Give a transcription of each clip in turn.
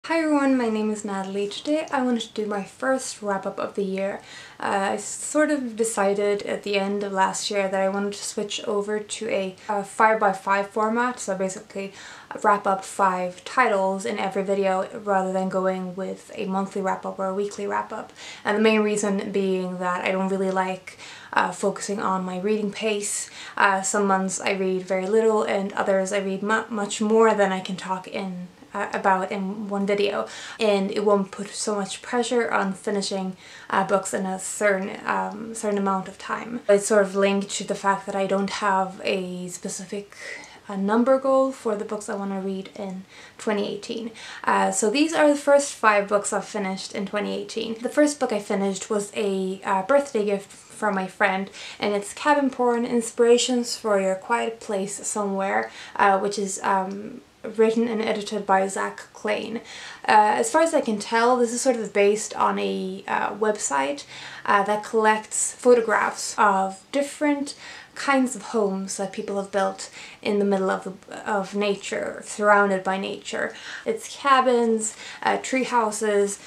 Hi everyone, my name is Natalie. Today I wanted to do my first wrap-up of the year. I sort of decided at the end of last year that I wanted to switch over to a 5x5 format, so basically wrap up 5 titles in every video rather than going with a monthly wrap-up or a weekly wrap-up. And the main reason being that I don't really like focusing on my reading pace. Some months I read very little and others I read much more than I can talk about in one video, and it won't put so much pressure on finishing books in a certain amount of time. It's sort of linked to the fact that I don't have a specific number goal for the books I want to read in 2018. So these are the first 5 books I've finished in 2018. The first book I finished was a birthday gift from my friend, and it's Cabin Porn: Inspirations for Your Quiet Place Somewhere, which is written and edited by Zach Klein. As far as I can tell, this is sort of based on a website that collects photographs of different kinds of homes that people have built in the middle of nature, surrounded by nature. It's cabins, tree houses,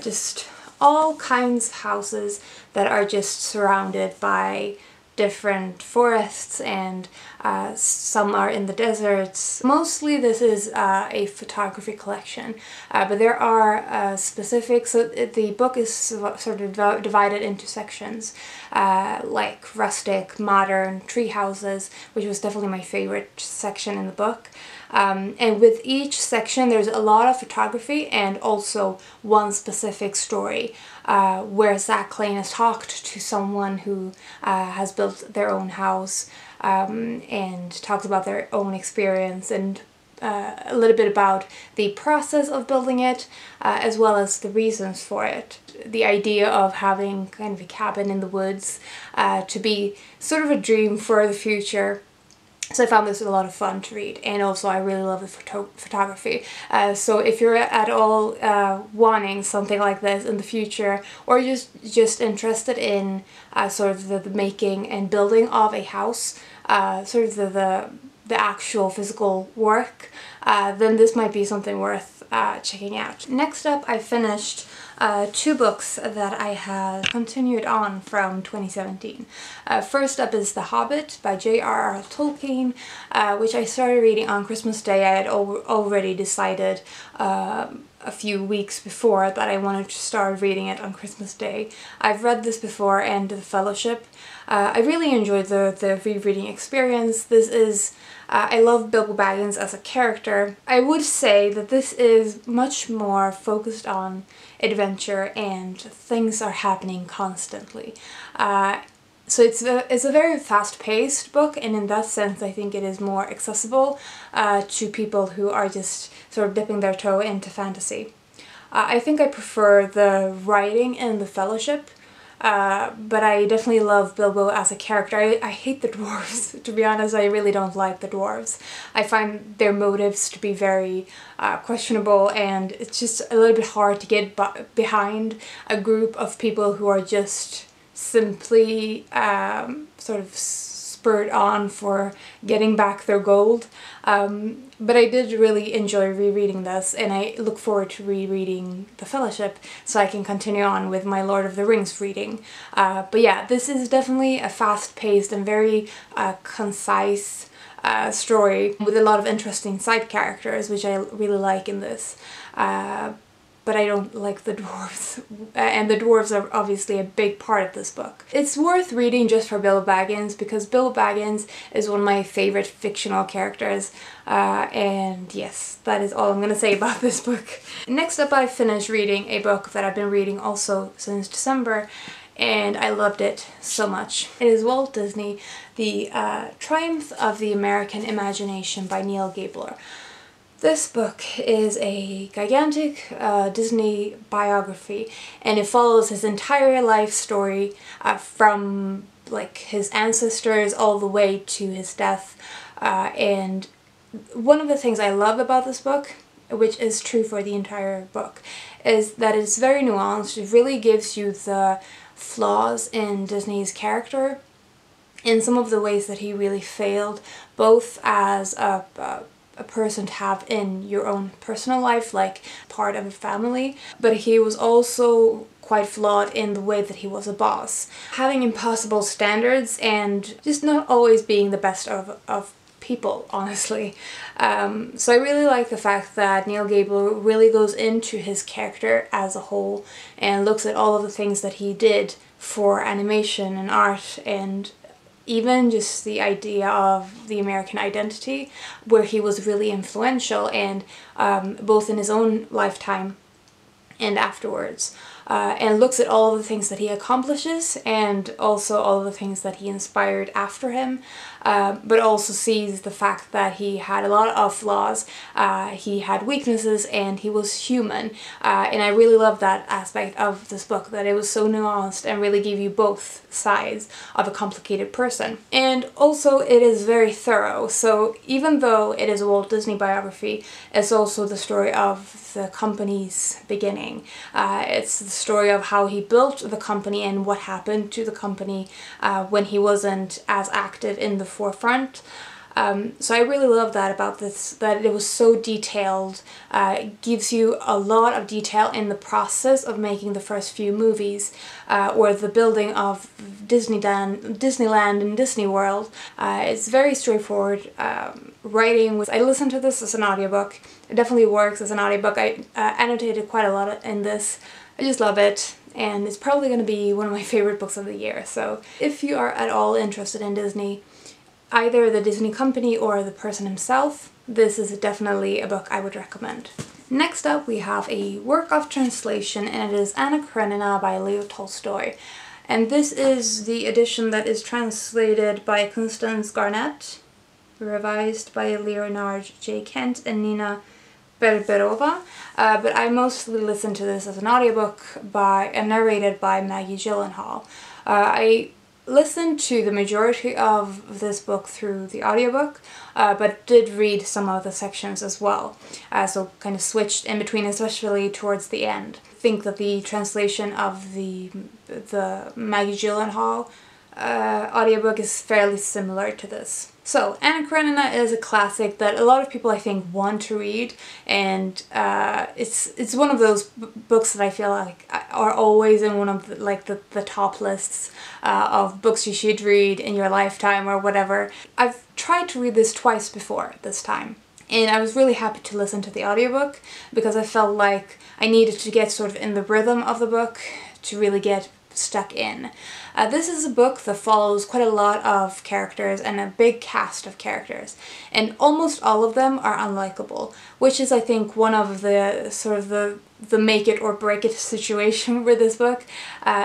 just all kinds of houses that are just surrounded by different forests, and some are in the deserts. Mostly this is a photography collection, but there are specific, so the book is sort of divided into sections, like rustic, modern, tree houses, which was definitely my favorite section in the book. And with each section there's a lot of photography and also one specific story where Zach Klein has talked to someone who has built their own house and talks about their own experience and a little bit about the process of building it, as well as the reasons for it. The idea of having kind of a cabin in the woods to be sort of a dream for the future. So I found this a lot of fun to read, and also I really love the photography. So if you're at all wanting something like this in the future, or just interested in sort of the making and building of a house, sort of the actual physical work, then this might be something worth checking out. Next up, I finished 2 books that I had continued on from 2017. First up is The Hobbit by J.R.R. Tolkien, which I started reading on Christmas Day. I had already decided a few weeks before that I wanted to start reading it on Christmas Day. I've read this before, and The Fellowship. I really enjoyed the rereading experience. This is I love Bilbo Baggins as a character. I would say that this is much more focused on adventure and things are happening constantly. So it's a very fast-paced book, and in that sense I think it is more accessible to people who are just sort of dipping their toe into fantasy. I think I prefer the writing in The Fellowship, but I definitely love Bilbo as a character. I hate the dwarves, to be honest. I really don't like the dwarves. I find their motives to be very questionable, and it's just a little bit hard to get behind a group of people who are just simply sort of spurred on for getting back their gold. But I did really enjoy rereading this, and I look forward to rereading The Fellowship so I can continue on with my Lord of the Rings reading. But yeah, this is definitely a fast-paced and very concise story with a lot of interesting side characters, which I really like in this. But I don't like the dwarves, and the dwarves are obviously a big part of this book. It's worth reading just for Bilbo Baggins, because Bilbo Baggins is one of my favorite fictional characters, and yes, that is all I'm gonna say about this book. Next up, I finished reading a book that I've been reading also since December, and I loved it so much. It is Walt Disney, The Triumph of the American Imagination by Neil Gabler. This book is a gigantic Disney biography, and it follows his entire life story from like his ancestors all the way to his death. And one of the things I love about this book, which is true for the entire book, is that it's very nuanced. It really gives you the flaws in Disney's character, in some of the ways that he really failed, both as a a person to have in your own personal life, like part of a family, but he was also quite flawed in the way that he was a boss, having impossible standards and just not always being the best of people, honestly. So I really like the fact that Neil Gaiman really goes into his character as a whole and looks at all of the things that he did for animation and art, and even just the idea of the American identity, where he was really influential, and both in his own lifetime and afterwards, and looks at all of the things that he accomplishes and also all of the things that he inspired after him, but also sees the fact that he had a lot of flaws, he had weaknesses, and he was human. And I really love that aspect of this book, that it was so nuanced and really gave you both sides of a complicated person. And also it is very thorough, so even though it is a Walt Disney biography, it's also the story of the company's beginning. It's the story of how he built the company and what happened to the company when he wasn't as active in the forefront. So I really love that about this, that it was so detailed. It gives you a lot of detail in the process of making the first few movies, or the building of Disneyland and Disney World. It's very straightforward writing. I listened to this as an audiobook. It definitely works as an audiobook. I annotated quite a lot in this. I just love it, and it's probably going to be one of my favorite books of the year. So if you are at all interested in Disney, either the Disney company or the person himself, this is definitely a book I would recommend. Next up we have a work of translation, and it is Anna Karenina by Leo Tolstoy. And this is the edition that is translated by Constance Garnett, revised by Leonard J. Kent and Nina Berberova, but I mostly listened to this as an audiobook and narrated by Maggie Gyllenhaal. I listened to the majority of this book through the audiobook, but did read some of the sections as well, so kind of switched in between, especially towards the end. I think that the translation of the Maggie Gyllenhaal audiobook is fairly similar to this. So Anna Karenina is a classic that a lot of people, I think, want to read, and it's one of those books that I feel like are always in one of the top lists of books you should read in your lifetime or whatever. I've tried to read this twice before this time, and I was really happy to listen to the audiobook because I felt like I needed to get sort of in the rhythm of the book to really get stuck in. This is a book that follows quite a lot of characters and a big cast of characters, and almost all of them are unlikable, which is, I think, one of the sort of the make it or break it situation with this book,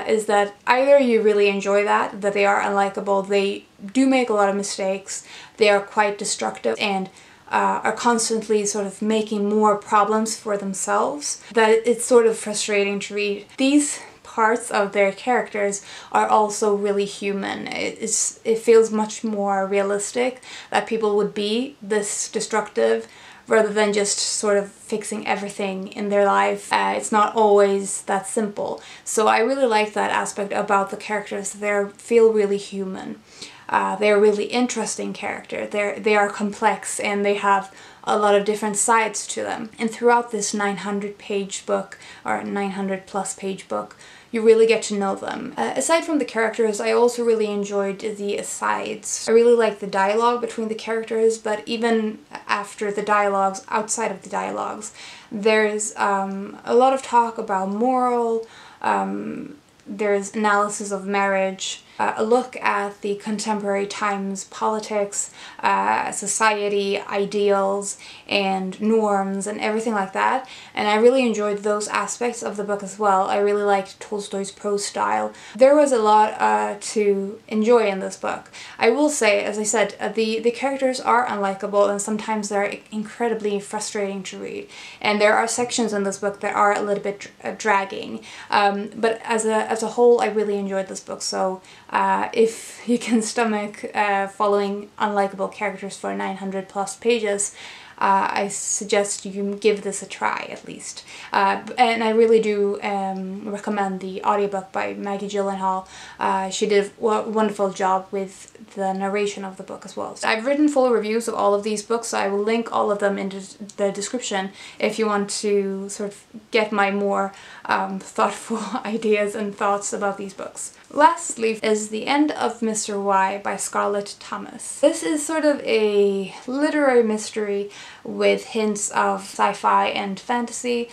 is that either you really enjoy that they are unlikable, they do make a lot of mistakes, they are quite destructive, and are constantly sort of making more problems for themselves, that it's sort of frustrating to read. These parts of their characters are also really human. It feels much more realistic that people would be this destructive rather than just sort of fixing everything in their life. It's not always that simple. So I really like that aspect about the characters. They feel really human. They're really interesting characters. They are complex, and they have a lot of different sides to them. And throughout this 900-page book, or 900+ page book, you really get to know them. Aside from the characters, I also really enjoyed the asides. I really like the dialogue between the characters, but even after the dialogues, outside of the dialogues, there's a lot of talk about moral, there's analysis of marriage, a look at the contemporary times politics, society, ideals, and norms, and everything like that. And I really enjoyed those aspects of the book as well. I really liked Tolstoy's prose style. There was a lot to enjoy in this book. I will say, as I said, the characters are unlikable, and sometimes they're incredibly frustrating to read. And there are sections in this book that are a little bit dragging. But as a whole, I really enjoyed this book. So if you can stomach following unlikable characters for 900+ pages, I suggest you give this a try at least. And I really do recommend the audiobook by Maggie Gyllenhaal. She did a wonderful job with the narration of the book as well. I've written full reviews of all of these books, so I will link all of them into the description if you want to sort of get my more thoughtful ideas and thoughts about these books. Lastly is The End of Mr. Y by Scarlett Thomas. This is sort of a literary mystery with hints of sci-fi and fantasy.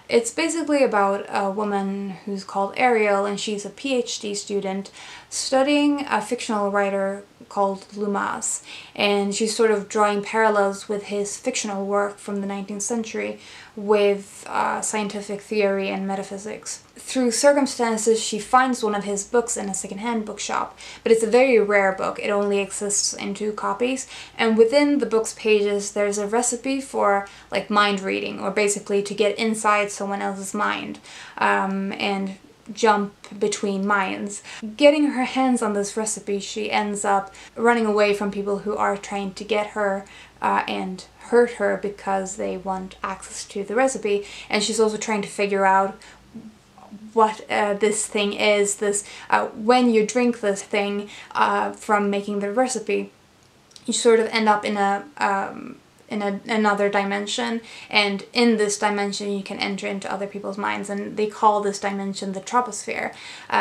It's basically about a woman who's called Ariel, and she's a PhD student studying a fictional writer called Loomis, and she's sort of drawing parallels with his fictional work from the 19th century with scientific theory and metaphysics. Through circumstances, she finds one of his books in a secondhand bookshop, but it's a very rare book. It only exists in 2 copies, and within the book's pages there's a recipe for like mind reading, or basically to get inside someone else's mind and jump between minds. Getting her hands on this recipe, she ends up running away from people who are trying to get her and hurt her because they want access to the recipe, and she's also trying to figure out what this thing is. When you drink this thing from making the recipe, you sort of end up in another dimension, and in this dimension you can enter into other people's minds, and they call this dimension the troposphere.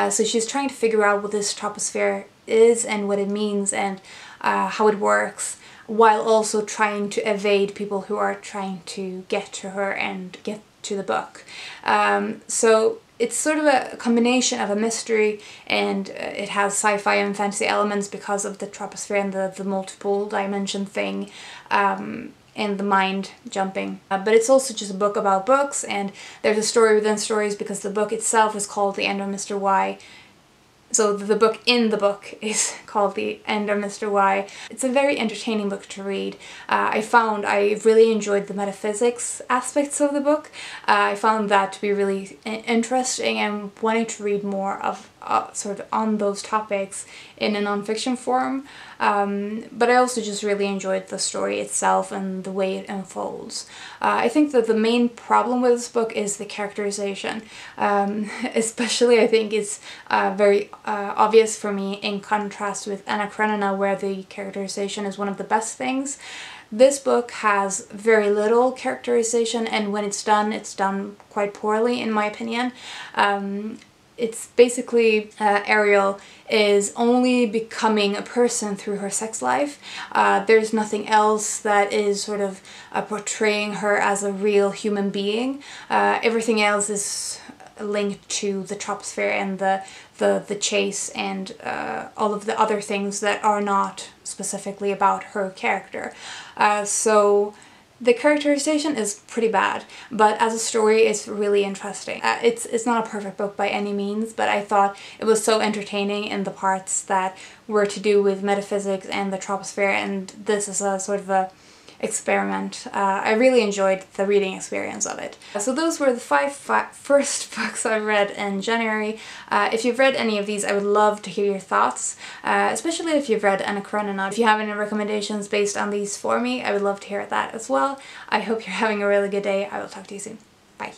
So she's trying to figure out what this troposphere is and what it means and how it works, while also trying to evade people who are trying to get to her and get to the book. So it's sort of a combination of a mystery, and it has sci-fi and fantasy elements because of the troposphere and the multiple dimension thing and the mind jumping. But it's also just a book about books, and there's a story within stories because the book itself is called The End of Mr. Y. So the book in the book is called The End of Mr. Y. It's a very entertaining book to read. I really enjoyed the metaphysics aspects of the book. I found that to be really interesting, and wanting to read more of sort of on those topics in a non-fiction form. But I also just really enjoyed the story itself and the way it unfolds. I think that the main problem with this book is the characterization. Especially I think it's very obvious for me in contrast with Anna Karenina, where the characterization is one of the best things. This book has very little characterization, and when it's done quite poorly in my opinion. It's basically Ariel is only becoming a person through her sex life. There's nothing else that is sort of portraying her as a real human being. Everything else is linked to the troposphere and the chase and all of the other things that are not specifically about her character. So the characterization is pretty bad, but as a story it's really interesting. It's not a perfect book by any means, but I thought it was so entertaining in the parts that were to do with metaphysics and the troposphere, and this is a sort of a experiment. I really enjoyed the reading experience of it. So those were the five first books I read in January. If you've read any of these, I would love to hear your thoughts, especially if you've read Anna Karenina. If you have any recommendations based on these for me, I would love to hear that as well. I hope you're having a really good day. I will talk to you soon. Bye.